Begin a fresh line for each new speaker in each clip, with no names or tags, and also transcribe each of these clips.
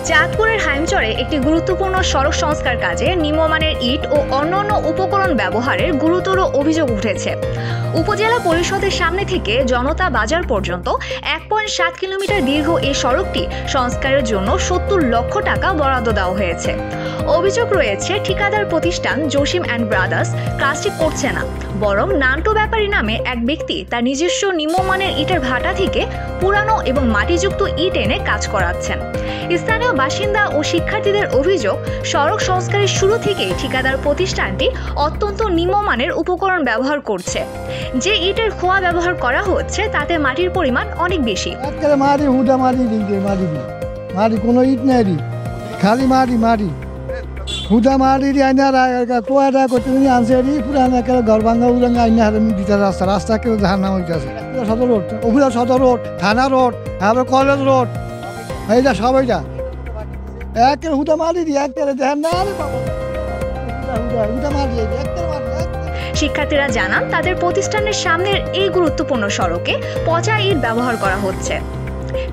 চাঁদপুরের হাইমচরে একটি গুরুত্বপূর্ণ সড়ক সংস্কার কাজে নিম্নমানের ইট ও অন্যান্য উপকরণ ব্যবহারের গুরুতর অভিযোগ উঠেছে। উপজেলা পরিষদের সামনে থেকে জনতা বাজার পর্যন্ত 1.7 কিলোমিটার দীর্ঘ এই সড়কটি সংস্কারের জন্য 70 লক্ষ টাকা বরাদ্দ দেওয়া হয়েছে। অভিযোগ রয়েছে ঠিকাদার প্রতিষ্ঠান জসিম অ্যান্ড ব্রাদার্স কাজটি করছে না, বরং নান্টু ব্যাপারী নামে এক ব্যক্তি তার নিজস্ব নিম্নমানের ইটের ভাটা থেকে পুরানো এবং মাটিযুক্ত ইট এনে কাজ করাচ্ছেন। স্থানীয় বাসিন্দা ও শিক্ষার্থীদের অভিযোগ, সড়ক সংস্কারের শুরু থেকেই ঠিকাদার প্রতিষ্ঠানটি অত্যন্ত নিম্নমানের উপকরণ ব্যবহার করছে। যে ইটের খোয়া ব্যবহার করা হচ্ছে তাতে মাটির পরিমাণ অনেক বেশি।
কোনো ইট নাই, খালি মাটি হুদা মাটি কোয়াটা করতে আনছে পুরানো ঘর ভাঙা উড়াঙ্গা আইনা ভিতরে রাস্তা কেউ ধারণা হইতেছে। সদর রোড, উপজেলা সদর রোড, থানা রোড, তারপরে কলেজ রোড, এইটা সবাইটা একের হুদা মাটি দিয়ে একেবারে দেখেন না।
শিক্ষার্থীরা জানান তাদের প্রতিষ্ঠানের সামনের এই গুরুত্বপূর্ণ সড়কে পচা ইট ব্যবহার করা হচ্ছে।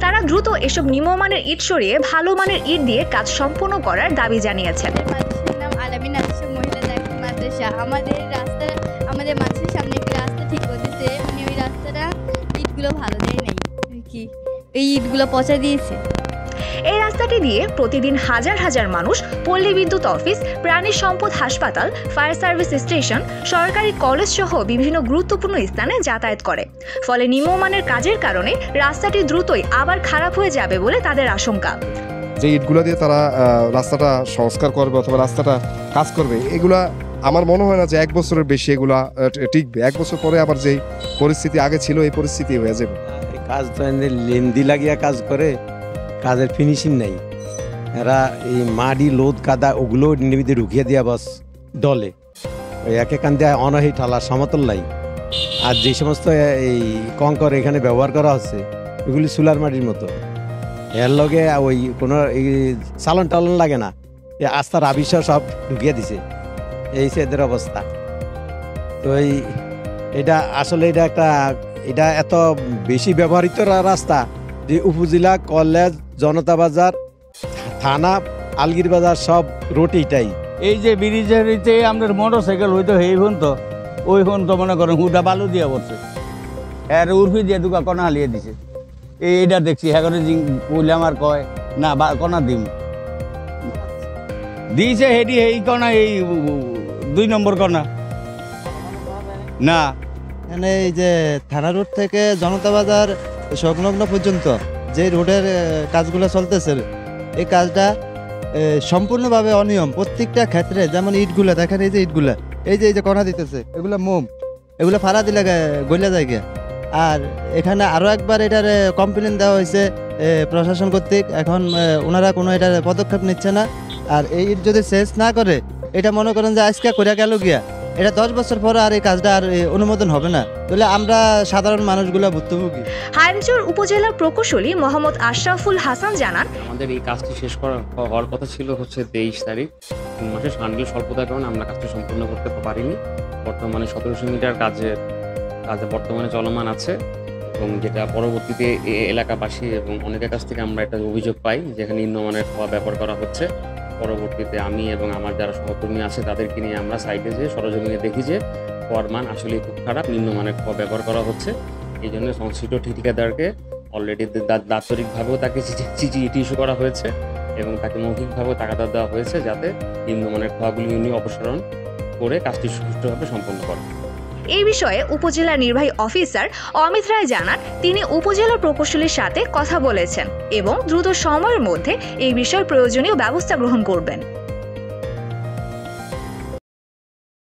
তারা দ্রুত এসব নিম্নমানের ইট সরিয়ে ভালো মানের ইট দিয়ে কাজ সম্পন্ন করার দাবি জানিয়েছেন।
আমাদের মাছের সামনে একটি রাস্তা ঠিক করতেছে, ওই রাস্তাটা ইটগুলো ভালো দেয় নাই, কি এই ইটগুলো পচা দিয়েছে।
এই রাস্তাটি দিয়ে প্রতিদিন হাজার হাজার মানুষ পল্লী বিদ্যুৎ অফিস, প্রাণী সম্পদ হাসপাতাল, ফায়ার সার্ভিস স্টেশন, সরকারি কলেজ সহ বিভিন্ন গুরুত্বপূর্ণ স্থানে যাতায়াত করে। ফলে নিম্নমানের কাজের কারণে রাস্তাটি দ্রুতই আবার খারাপ হয়ে যাবে বলে তাদের আশঙ্কা।
যে ইটগুলো দিয়ে তারা রাস্তাটা সংস্কার করবে অথবা রাস্তাটা কাজ করবে, এগুলা আমার মনে হয় না যে 1 বছরের বেশি এগুলা টিকবে। 1 বছর পরে আবার যেই পরিস্থিতি আগে ছিল এই পরিস্থিতি হয়ে যাবে।
কাজ তো লেন্দি লাগিয়া কাজ করে, কাজের ফিনিশিং নাই। এরা এই মাটি লোদ কাদা ওগুলো নিবিতে ঢুকিয়ে দিয়া বাস ডলে ওই একে কান দেয় অনহি ঠালা সমতল নাই। আর যে সমস্ত এই কঙ্কর এখানে ব্যবহার করা হচ্ছে এগুলি সুলার মাটির মতো, এর লগে ওই কোনো এই চালন টালন লাগে না, এই আস্থার আবিষ্কার সব ঢুকিয়ে দিছে। এই এদের অবস্থা। তো এটা আসলে এটা এত বেশি ব্যবহৃত রাস্তা যে উপজেলা, কলেজ, জনতা বাজার, থানা, আলগির বাজার সব রোড এইটাই।
এই যে ব্রিজের আমাদের মোটর সাইকেল হইতো এই ফোন তো ওই ফোন তো মনে করেন হুদা বালু দিয়ে বলছে, এর উর্ফি দিয়ে দুকা কণা হালিয়ে দিছে। এইটা দেখছি হ্যাঁ বললে আমার কয় না কণা দিম দিয়েছে হেডি এই কণা, এই 2 নম্বর কণা না।
মানে এই যে থানা রোড থেকে জনতা বাজার সংলগ্ন পর্যন্ত যে রোডের কাজগুলো চলতেছে, এই কাজটা সম্পূর্ণভাবে অনিয়ম প্রত্যেকটা ক্ষেত্রে। যেমন ইটগুলো দেখেন, এই যে কণা দিতেছে, এগুলো মোম, এগুলো ফাড়া দিলে গইলা যায়। আর এখানে আরও একবার এটার কমপ্লেন দেওয়া হয়েছে প্রশাসন কর্তৃক, এখন ওনারা কোনো এটার পদক্ষেপ নিচ্ছে না। আর এই ইট যদি শেষ না করে, এটা মনে করেন যে আজকে করে গেল গিয়া, এটা 10 বছর পরে আর এই কাজটা আর অনুমোদন হবে না, তাহলে আমরা সাধারণ মানুষগুলো ভুক্তভোগী।
হাইমচর উপজেলার প্রকৌশলী মোহাম্মদ আশরাফুল হাসান জানান,
আমাদের এই কাজটি শেষ হওয়ার কথা ছিল হচ্ছে 23 তারিখ, 3 মাসের শান্ডিল স্বল্পতার কারণে আমরা কাজটি সম্পূর্ণ করতে পারিনি। বর্তমানে 1700 মিটার কাজে বর্তমানে চলমান আছে, এবং যেটা পরবর্তীতে এলাকাবাসী এবং অনেকের কাছ থেকে আমরা একটা অভিযোগ পাই যেখানে নিম্নমানের খোয়া ব্যবহার করা হচ্ছে। পরবর্তীতে আমি এবং আমার যারা সহকর্মী আছে তাদেরকে নিয়ে আমরা সাইডে যেয়ে সরজমিনে দেখি যে খোয়ার মান আসলে খুব খারাপ, নিম্নমানের খোয়া ব্যবহার করা হচ্ছে। এই জন্য সংশ্লিষ্ট ঠিকাদারকে অলরেডি দাপ্তরিকভাবেও তাকে চিঠি ইস্যু করা হয়েছে এবং তাকে মৌখিকভাবেও তাগাদা দেওয়া হয়েছে যাতে নিম্নমানের খোয়াগুলি উনি অপসারণ করে কাজটি সুষ্ঠুভাবে সম্পন্ন করেন।
এই বিষয়ে উপজেলা নির্বাহী অফিসার অমিত রায় জানান, তিনি উপজেলা প্রকৌশলীর সাথে কথা বলেছেন এবং দ্রুত সময়ের মধ্যে এই বিষয়ে প্রয়োজনীয় ব্যবস্থা গ্রহণ করবেন।